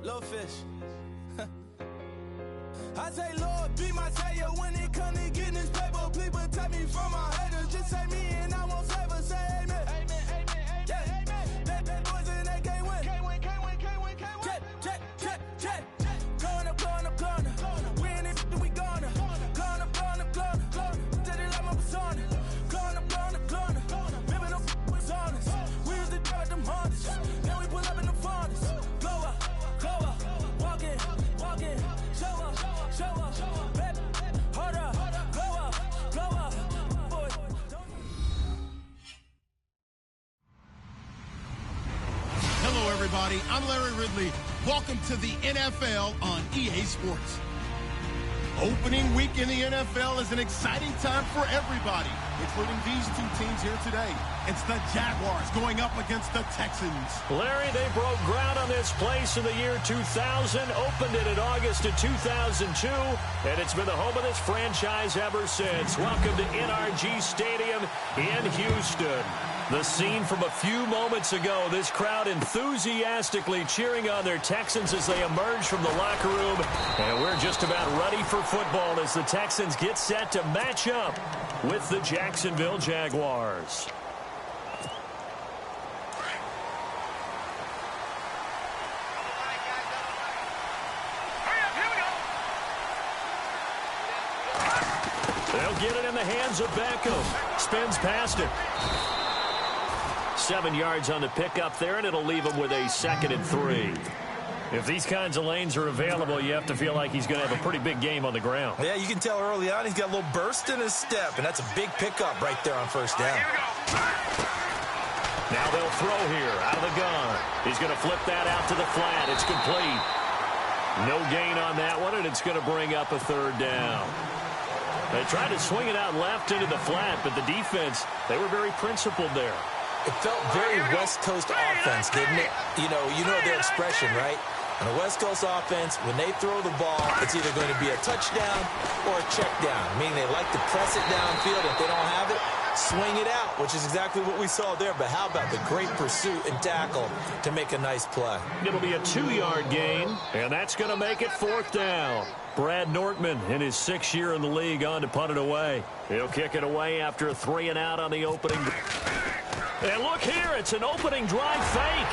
Little fish. I say, Lord, be my savior when it comes to getting this paper. People take me from my haters. Just say me and I won't favor. Say amen. Amen, amen, amen, yeah. Amen. That boys and they can't win. Can't win, can't win, can't win, can't win. Check. Going up. We in it, we gonna. Going up. Tell it like my persona. Going up. Ripping them was honest. We used to drive them hardest. Now we pull up in the farthest. Glow up. Walk in. Show up. Baby, hold up. Glow up. Boy. Hello, everybody. I'm Larry Ridley. Welcome to the NFL on EA Sports. Opening week in the NFL is an exciting time for everybody, including these two teams here today. It's the Jaguars going up against the Texans. Larry, they broke ground on this place in the year 2000, opened it in August of 2002, and it's been the home of this franchise ever since. Welcome to NRG Stadium in Houston. The scene from a few moments ago, this crowd enthusiastically cheering on their Texans as they emerge from the locker room. And we're just about ready for football as the Texans get set to match up with the Jacksonville Jaguars. They'll get it in the hands of Beckham. Spins past it. 7 yards on the pickup there, and it'll leave him with a 2nd and 3. If these kinds of lanes are available, you have to feel like he's going to have a pretty big game on the ground. Yeah, you can tell early on he's got a little burst in his step, and that's a big pickup right there on first down. Now they'll throw here out of the gun. He's going to flip that out to the flat. It's complete. No gain on that one, and it's going to bring up a 3rd down. They tried to swing it out left into the flat, but the defense, they were very principled there. It felt very West Coast offense, didn't it? You know their expression, right? On a West Coast offense, when they throw the ball, it's either going to be a touchdown or a check down. Meaning they like to press it downfield. If they don't have it, swing it out, which is exactly what we saw there. But how about the great pursuit and tackle to make a nice play? It'll be a 2-yard gain, and that's going to make it 4th down. Brad Nortman in his 6th year in the league on to punt it away. He'll kick it away after a 3-and-out on the opening. And look here, it's an opening drive fake.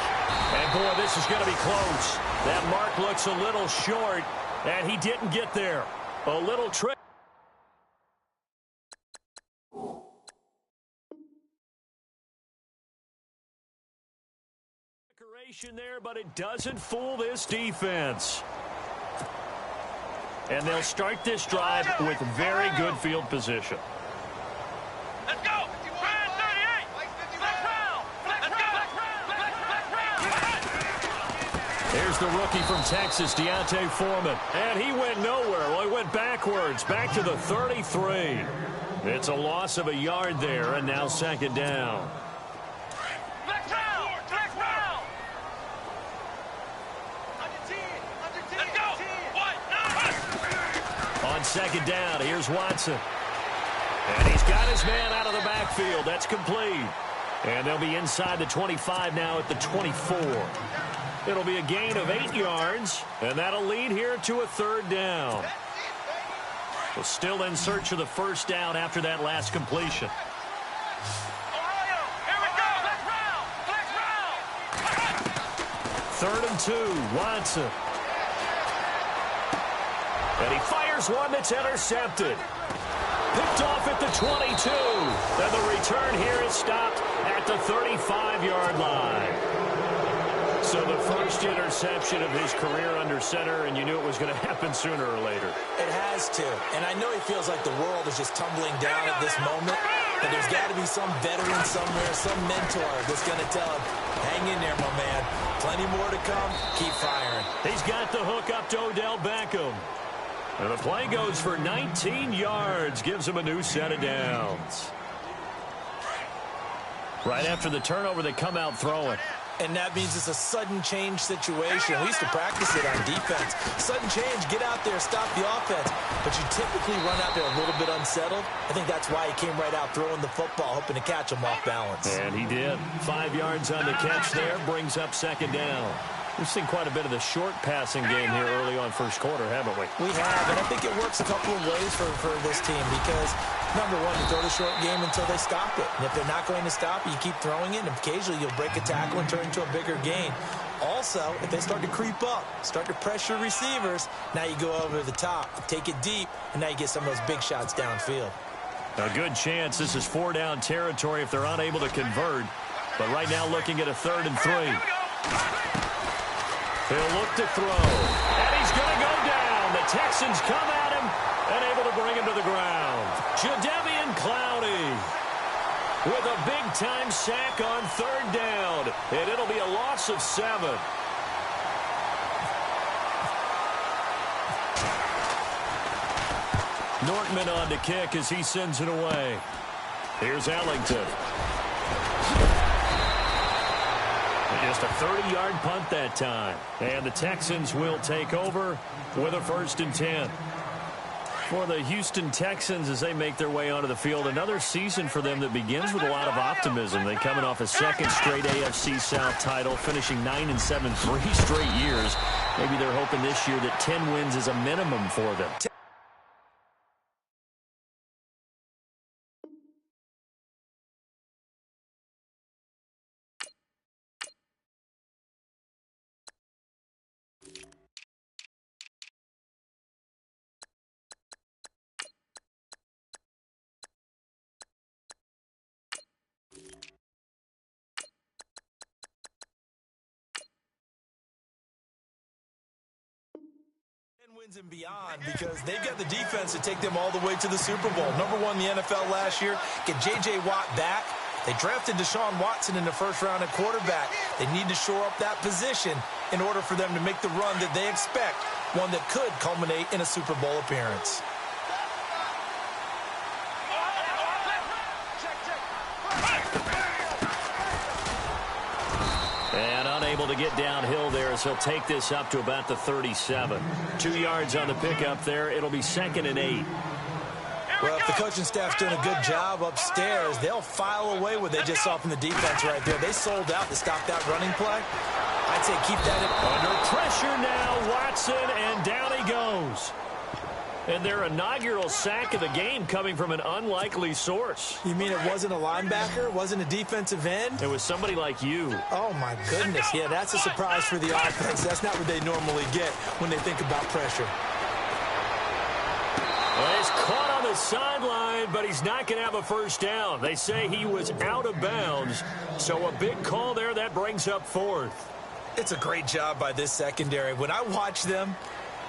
And, boy, this is going to be close. That mark looks a little short, and he didn't get there. A little trick. There, but it doesn't fool this defense. And they'll start this drive with very good field position. Let's go! There's the rookie from Texas, Deontay Foreman. And he went nowhere. Well, he went backwards, back to the 33. It's a loss of a yard there, and now 2nd down. On 2nd down, here's Watson. And he's got his man out of the backfield. That's complete. And they'll be inside the 25 now at the 24. It'll be a gain of 8 yards, and that'll lead here to a 3rd down. Well, still in search of the 1st down after that last completion. Ohio, here we go. Let's round. 3rd and 2, Watson. And he fires one that's intercepted. Picked off at the 22. And the return here is stopped at the 35-yard line. So the first interception of his career under center, and you knew it was going to happen sooner or later. It has to. And I know he feels like the world is just tumbling down at this moment. But there's got to be some veteran somewhere, some mentor that's going to tell him, hang in there, my man. Plenty more to come. Keep firing. He's got the hook up to Odell Beckham. And the play goes for 19 yards. Gives him a new set of downs. Right after the turnover, they come out throwing. And that means it's a sudden change situation. We used to practice it on defense. Sudden change, get out there, stop the offense. But you typically run out there a little bit unsettled. I think that's why he came right out throwing the football, hoping to catch him off balance. And he did. 5 yards on the catch there, brings up 2nd down. We've seen quite a bit of the short passing game here early on first quarter, haven't we? We have, and I think it works a couple of ways for this team because, number one, you throw the short game until they stop it. And if they're not going to stop it, you keep throwing it, and occasionally you'll break a tackle and turn into a bigger gain. Also, if they start to creep up, start to pressure receivers, now you go over the top, take it deep, and now you get some of those big shots downfield. A good chance this is 4-down territory if they're unable to convert. But right now looking at a 3rd and 3. He'll look to throw. And he's going to go down. The Texans come at him and able to bring him to the ground. Jadeveon Clowney with a big-time sack on 3rd down. And it'll be a loss of 7. Nortman on to kick as he sends it away. Here's Ellington. Just a 30-yard punt that time. And the Texans will take over with a 1st and 10. For the Houston Texans as they make their way onto the field, another season for them that begins with a lot of optimism. They're coming off a 2nd straight AFC South title, finishing 9-7 3 straight years. Maybe they're hoping this year that 10 wins is a minimum for them. Wins and beyond because they've got the defense to take them all the way to the Super Bowl. Number 1 in the NFL last year. Get J.J. Watt back. They drafted Deshaun Watson in the 1st round at quarterback. They need to shore up that position in order for them to make the run that they expect, one that could culminate in a Super Bowl appearance. And unable to get downhill there as he'll take this up to about the 37. 2 yards on the pickup there. It'll be 2nd and 8. Well, if the coaching staff's doing a good job upstairs, they'll file away what they just saw from the defense right there. They sold out to stop that running play. I'd say keep that in. Under pressure now, Watson, and down he goes. And their inaugural sack of the game coming from an unlikely source. You mean it wasn't a linebacker? It wasn't a defensive end? It was somebody like you. Oh, my goodness. Yeah, that's a surprise for the offense. That's not what they normally get when they think about pressure. Well, he's caught on the sideline, but he's not going to have a 1st down. They say he was out of bounds. So a big call there. That brings up 4th. It's a great job by this secondary. When I watch them,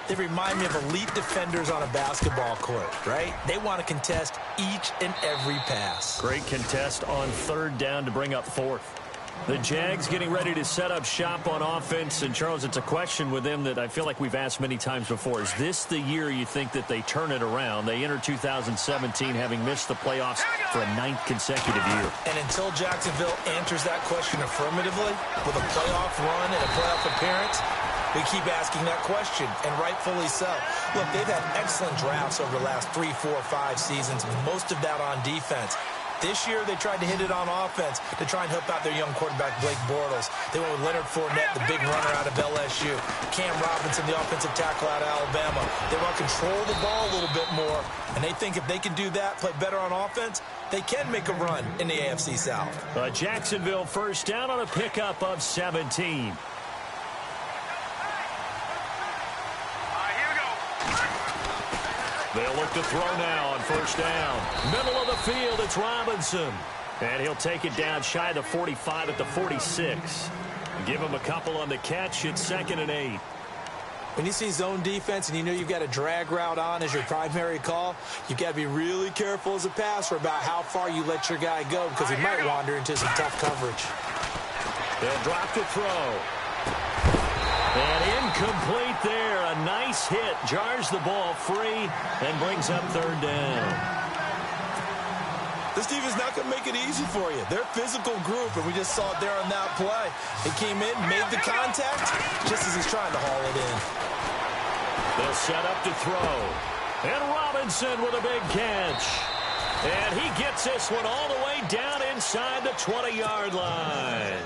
they remind me of elite defenders on a basketball court, right? They want to contest each and every pass. Great contest on 3rd down to bring up 4th. The Jags getting ready to set up shop on offense. And, Charles, it's a question with them that I feel like we've asked many times before. Is this the year you think that they turn it around? They enter 2017 having missed the playoffs for a 9th consecutive year. And until Jacksonville answers that question affirmatively with a playoff run and a playoff appearance, we keep asking that question, and rightfully so. Look, they've had excellent drafts over the last 3, 4, 5 seasons, most of that on defense. This year, they tried to hit it on offense to try and help out their young quarterback, Blake Bortles. They went with Leonard Fournette, the big runner out of LSU. Cam Robinson, the offensive tackle out of Alabama. They want to control the ball a little bit more, and they think if they can do that, play better on offense, they can make a run in the AFC South. Jacksonville 1st down on a pickup of 17. They'll look to throw now on 1st down. Middle of the field, it's Robinson. And he'll take it down shy of the 45 at the 46. Give him a couple on the catch. It's 2nd and 8. When you see zone defense and you know you've got a drag route on as your primary call, you've got to be really careful as a passer about how far you let your guy go because he might wander into some tough coverage. They'll drop to throw. And incomplete there. A nice hit. Jars the ball free and brings up 3rd down. This defense is not going to make it easy for you. They're a physical group, and we just saw it there on that play. He came in, made the contact, just as he's trying to haul it in. They'll set up to throw. And Robinson with a big catch. And he gets this one all the way down inside the 20-yard line.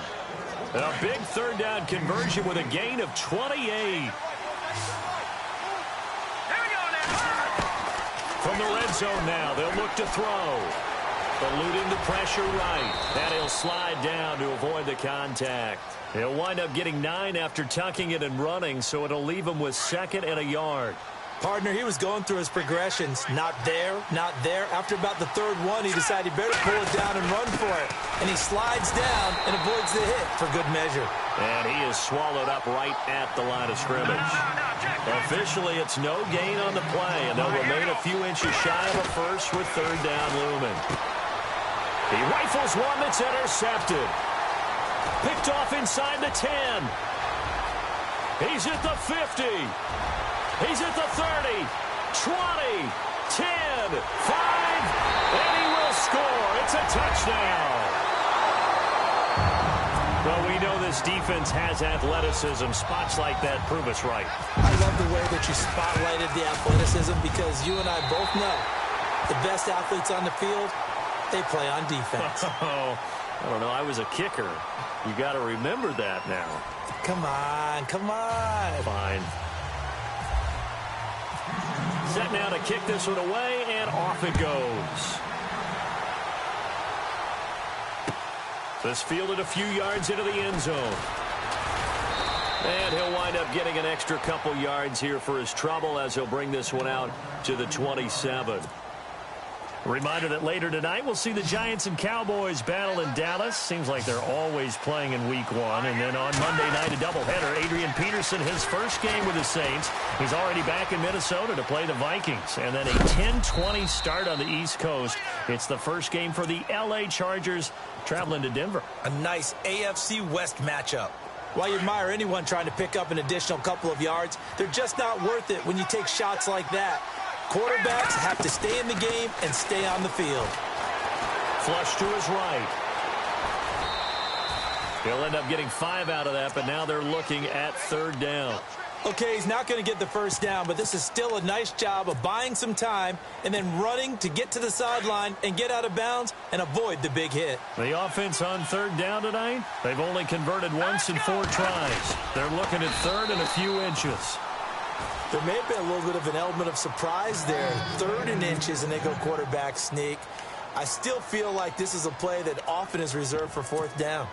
A big third down conversion with a gain of 28. From the red zone now, they'll look to throw. Eluding the pressure right. And he'll slide down to avoid the contact. He'll wind up getting 9 after tucking it and running, so it'll leave him with 2nd and a yard. Partner, he was going through his progressions. Not there, not there. After about the 3rd one, he decided he better pull it down and run for it. And he slides down and avoids the hit for good measure. And he is swallowed up right at the line of scrimmage. Officially, it's no gain on the play, and they'll remain a few inches shy of a first with 3rd down looming. He rifles one that's intercepted. Picked off inside the 10. He's at the 50. He's at the 30, 20, 10, 5, and he will score. It's a touchdown. Well, we know this defense has athleticism. Spots like that prove us right. I love the way that you spotlighted the athleticism because you and I both know the best athletes on the field, they play on defense. Oh, I don't know. I was a kicker. You got to remember that now. Come on, come on. Fine. Set now to kick this one away, and off it goes. This fielded a few yards into the end zone. And he'll wind up getting an extra couple yards here for his trouble as he'll bring this one out to the 27. Reminder that later tonight we'll see the Giants and Cowboys battle in Dallas. Seems like they're always playing in week 1. And then on Monday night, a doubleheader. Adrian Peterson, his first game with the Saints. He's already back in Minnesota to play the Vikings. And then a 10-20 start on the East Coast. It's the first game for the L.A. Chargers traveling to Denver. A nice AFC West matchup. While you admire anyone trying to pick up an additional couple of yards, they're just not worth it when you take shots like that. Quarterbacks have to stay in the game and stay on the field. Flush to his right. He'll end up getting 5 out of that, but now they're looking at 3rd down. Okay, he's not going to get the first down, but this is still a nice job of buying some time and then running to get to the sideline and get out of bounds and avoid the big hit. The offense on 3rd down tonight, they've only converted once in 4 tries. They're looking at 3rd and a few inches. There may have been a little bit of an element of surprise there. 3rd and inches, and they go quarterback sneak. I still feel like this is a play that often is reserved for 4th down.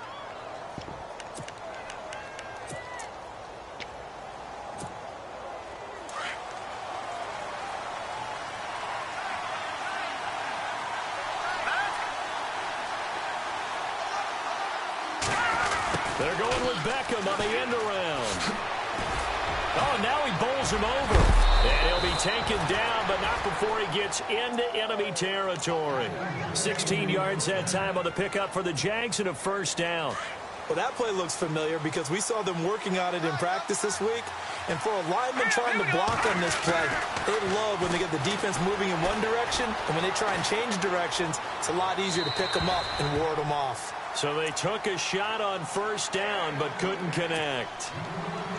They're going with Beckham on the end around. Oh, now he bowls him over. And he'll be taken down, but not before he gets into enemy territory. 16 yards that time on the pickup for the Jags and a 1st down. Well, that play looks familiar because we saw them working on it in practice this week. And for a lineman trying to block on this play, they love when they get the defense moving in one direction. And when they try and change directions, it's a lot easier to pick them up and ward them off. So they took a shot on 1st down, but couldn't connect.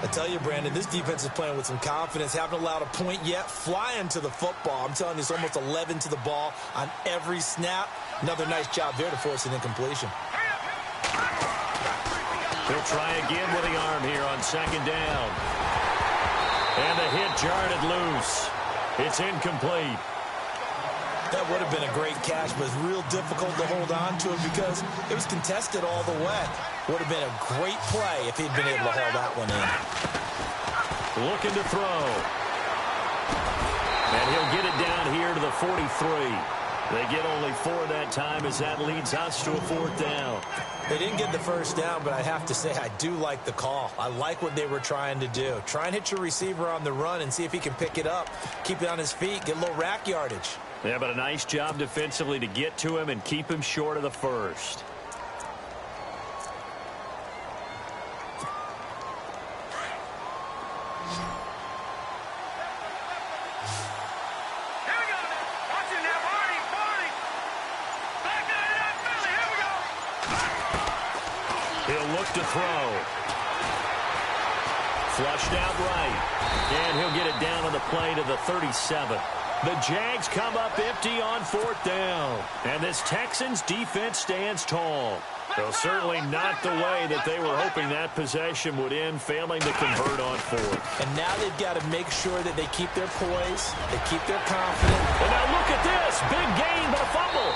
I tell you, Brandon, this defense is playing with some confidence. Haven't allowed a point yet. Flying to the football. I'm telling you, it's almost 11 to the ball on every snap. Another nice job there to force an incompletion. He'll try again with the arm here on 2nd down. And the hit jarred it loose. It's incomplete. That would have been a great catch, but it's real difficult to hold on to it because it was contested all the way. Would have been a great play if he'd been able to haul that one in. Looking to throw. And he'll get it down here to the 43. They get only 4 that time as that leads us to a 4th down. They didn't get the first down, but I have to say I do like the call. I like what they were trying to do. Try and hit your receiver on the run and see if he can pick it up. Keep it on his feet. Get a little rack yardage. Yeah, but a nice job defensively to get to him and keep him short of the first. He'll look to throw. Flushed out right. And he'll get it down on the play to the 37. The Jags come up empty on 4th down. And this Texans defense stands tall. Well, certainly not the way that they were hoping that possession would end, failing to convert on 4th. And now they've got to make sure that they keep their poise, they keep their confidence. And now look at this. Big gain, but a fumble.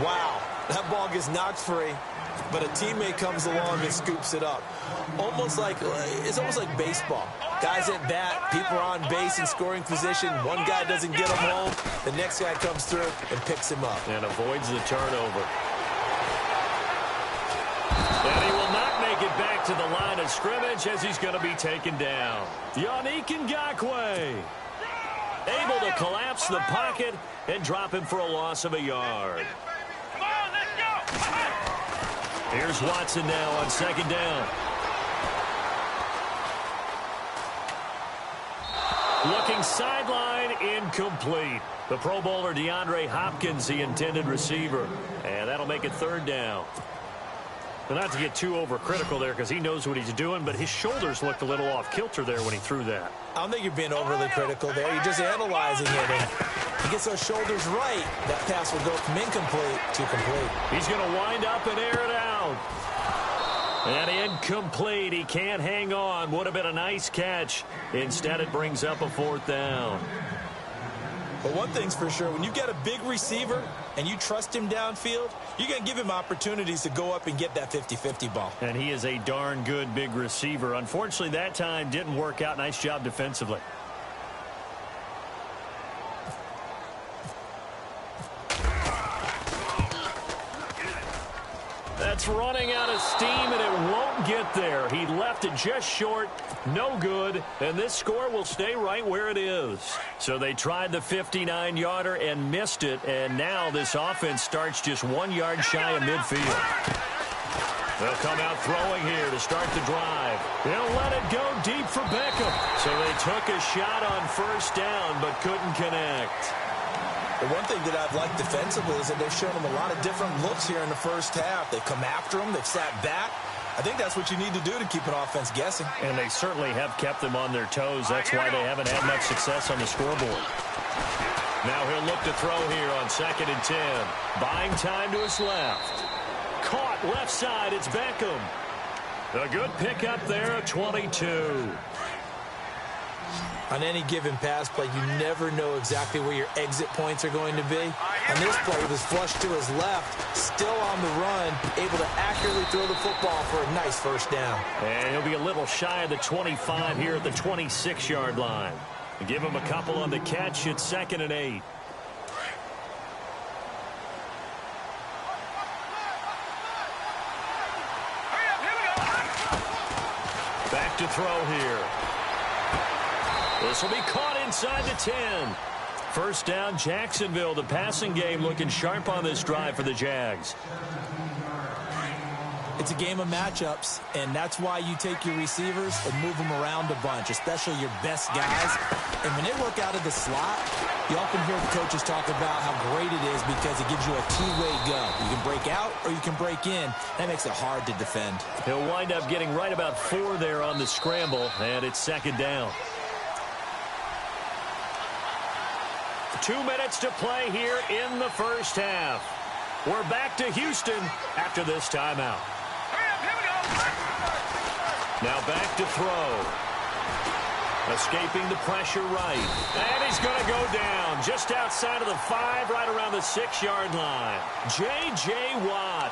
Wow, that ball gets knocked free, but a teammate comes along and scoops it up. It's almost like baseball. Guys at bat, people are on base in scoring position. One guy doesn't get him home. The next guy comes through and picks him up. And avoids the turnover. And he will not make it back to the line of scrimmage as he's going to be taken down. Yannick Ngakoue able to collapse the pocket and drop him for a loss of a yard. Come on, let's go. Here's Watson now on 2nd down. Looking sideline, incomplete. The Pro Bowler DeAndre Hopkins, the intended receiver. And that'll make it 3rd down. But not to get too overcritical there because he knows what he's doing, but his shoulders looked a little off kilter there when he threw that. I don't think you're being overly critical there. You're just analyzing it. And he gets those shoulders right. That pass will go from incomplete to complete. He's going to wind up and air it out. And incomplete. He can't hang on. Would have been a nice catch. Instead, it brings up a 4th down. But one thing's for sure, when you get a big receiver and you trust him downfield, you're going to give him opportunities to go up and get that 50-50 ball. And he is a darn good big receiver. Unfortunately, that time didn't work out. Nice job defensively. That's running out of steam, and it won't get there. He left it just short, no good, and this score will stay right where it is. So they tried the 59-yarder and missed it, and now this offense starts just 1 yard shy of midfield. They'll come out throwing here to start the drive. They'll let it go deep for Beckham. So they took a shot on 1st down, but couldn't connect. The one thing that I've liked defensively is that they've shown him a lot of different looks here in the 1st half. They've come after him. They've sat back. I think that's what you need to do to keep an offense guessing. And they certainly have kept them on their toes. That's why they haven't had much success on the scoreboard. Now he'll look to throw here on 2nd and 10. Buying time to his left. Caught left side. It's Beckham. A good pickup there at 22. On any given pass play, you never know exactly where your exit points are going to be. On this play, he was flushed to his left, still on the run, able to accurately throw the football for a nice 1st down. And he'll be a little shy of the 25 here at the 26-yard line. Give him a couple on the catch. It's 2nd and 8. Back to throw here. This will be caught inside the 10. 1st down, Jacksonville. The passing game looking sharp on this drive for the Jags. It's a game of matchups, and that's why you take your receivers and move them around a bunch, especially your best guys. And when they work out of the slot, you often hear the coaches talk about how great it is because it gives you a two-way go. You can break out or you can break in. That makes it hard to defend. He'll wind up getting right about 4 there on the scramble, and it's 2nd down. 2 minutes to play here in the 1st half. We're back to Houston after this timeout. Now back to throw. Escaping the pressure right. And he's going to go down just outside of the 5, right around the 6-yard line. J.J. Watt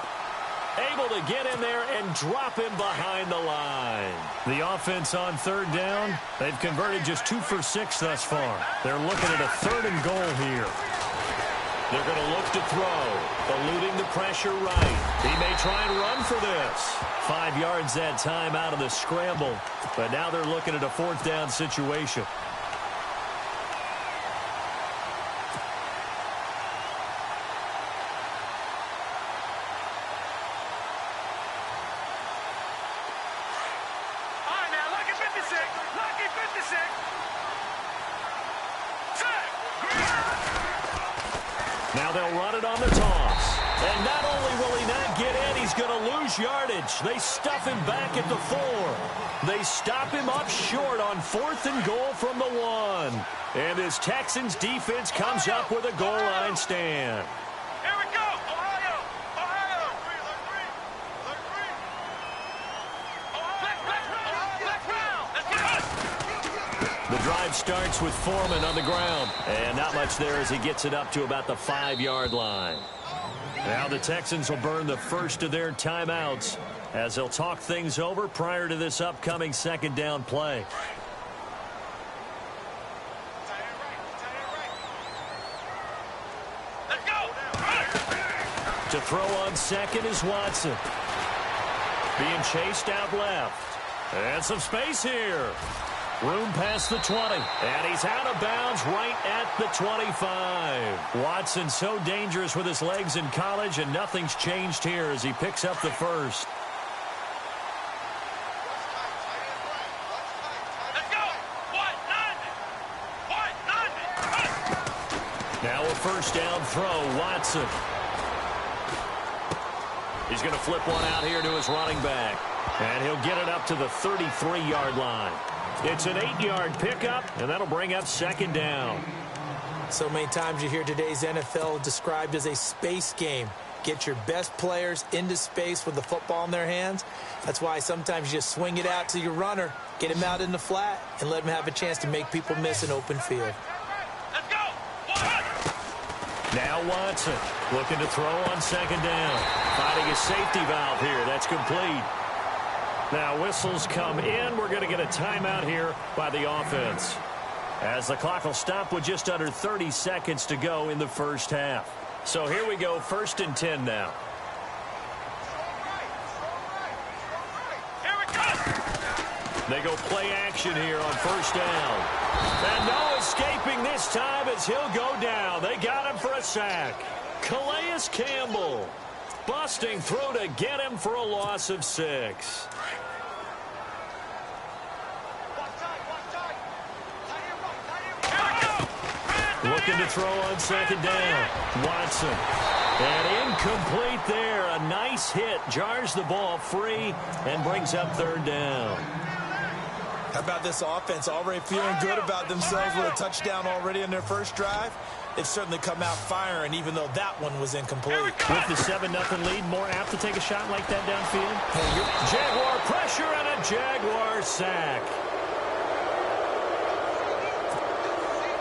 able to get in there and drop him behind the line. The offense on 3rd down, they've converted just 2 for 6 thus far. They're looking at a 3rd and goal here. They're going to look to throw, eluding the pressure right. He may try and run for this. 5 yards that time out of the scramble, but now they're looking at a 4th down situation. Now they'll run it on the toss. And not only will he not get in, he's going to lose yardage. They stuff him back at the 4. They stop him up short on 4th and goal from the 1. And this Texans defense comes up with a goal line stand. Here we go. Ohio. Ohio. The drive starts with Foreman on the ground. And not much there as he gets it up to about the 5-yard line. Now the Texans will burn the first of their timeouts as they'll talk things over prior to this upcoming 2nd down play. Let's go. To throw on 2nd is Watson. Being chased out left. And some space here. Room past the 20. And he's out of bounds right at the 25. Watson so dangerous with his legs in college, and nothing's changed here as he picks up the first. Let's go. Now a first down throw, Watson. He's going to flip one out here to his running back. And he'll get it up to the 33-yard line. It's an 8-yard pickup, and that'll bring up 2nd down. So many times you hear today's NFL described as a space game. Get your best players into space with the football in their hands. That's why sometimes you just swing it out to your runner, get him out in the flat, and let him have a chance to make people miss an open field. Let's go. Now Watson looking to throw on 2nd down. Finding a safety valve here. That's complete. Now whistles come in. We're going to get a timeout here by the offense, as the clock will stop with just under 30 seconds to go in the first half. So here we go, 1st and 10 now. Here we go. They go play action here on 1st down. And no escaping this time as he'll go down. They got him for a sack. Calais Campbell. Busting through to get him for a loss of 6. Looking to throw on 2nd down. Watson. And incomplete there. A nice hit. Jars the ball free and brings up 3rd down. How about this offense already feeling good about themselves with a touchdown already in their first drive? They've certainly come out firing, even though that one was incomplete. With the 7-0 lead, more apt to take a shot like that downfield. Jaguar pressure and a Jaguar sack.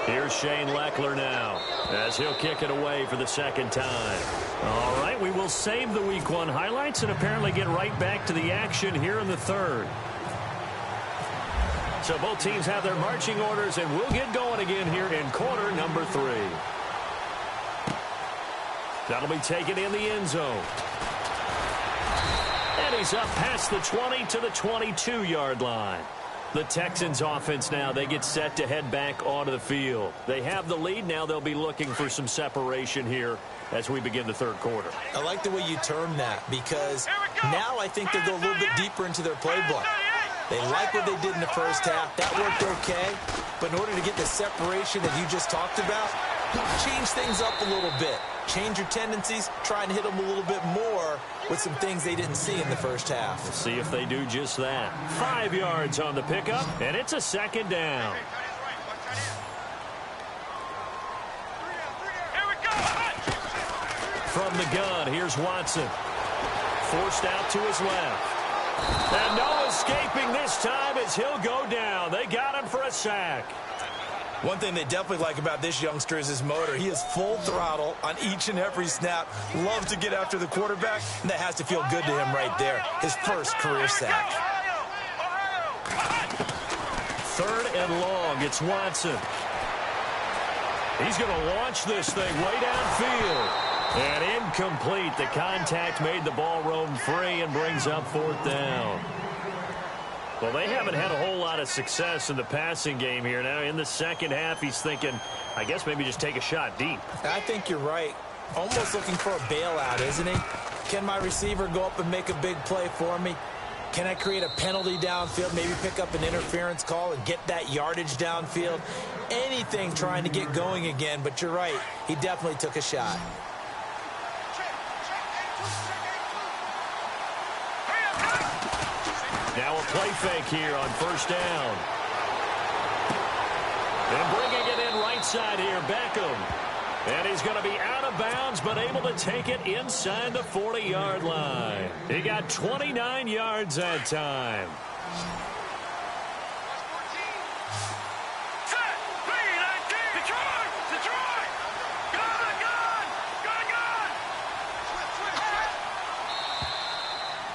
Here's Shane Leckler now, as he'll kick it away for the 2nd time. All right, we will save the Week 1 highlights and apparently get right back to the action here in the 3rd. So both teams have their marching orders, and we'll get going again here in quarter number 3. That'll be taken in the end zone. And he's up past the 20 to the 22-yard line. The Texans offense now, they get set to head back onto the field. They have the lead. Now they'll be looking for some separation here as we begin the 3rd quarter. I like the way you term that, because now I think they'll go a little bit deeper into their playbook. They like what they did in the first half. That worked okay. But in order to get the separation that you just talked about, change things up a little bit. Change your tendencies. Try and hit them a little bit more with some things they didn't see in the first half. Let's see if they do just that. 5 yards on the pickup, and it's a 2nd down. Here we go. From the gun, here's Watson. Forced out to his left. And no escaping this time as he'll go down. They got him for a sack. One thing they definitely like about this youngster is his motor. He is full throttle on each and every snap. Loves to get after the quarterback, and that has to feel good to him right there. His first career sack. 3rd and long. It's Watson. He's going to launch this thing way downfield. And incomplete. The contact made the ball roam free and brings up 4th down. Well, they haven't had a whole lot of success in the passing game here. Now, in the 2nd half, he's thinking, I guess maybe just take a shot deep. I think you're right. Almost looking for a bailout, isn't he? Can my receiver go up and make a big play for me? Can I create a penalty downfield, maybe pick up an interference call and get that yardage downfield? Anything trying to get going again, but you're right. He definitely took a shot. Now a play fake here on first down. And bringing it in right side here, Beckham. And he's going to be out of bounds, but able to take it inside the 40-yard line. He got 29 yards that time.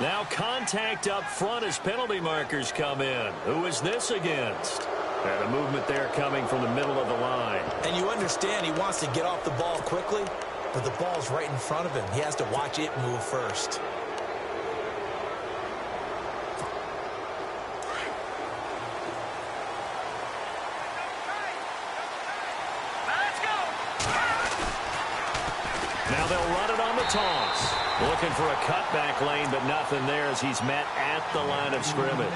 Now contact up front as penalty markers come in. Who is this against? And a movement there coming from the middle of the line. And you understand he wants to get off the ball quickly, but the ball's right in front of him. He has to watch it move first. Now they'll run it on the toss. Looking for a cutback lane, but nothing there as he's met at the line of scrimmage.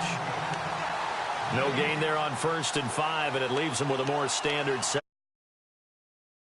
No gain there on 1st and 5, and it leaves him with a more standard set.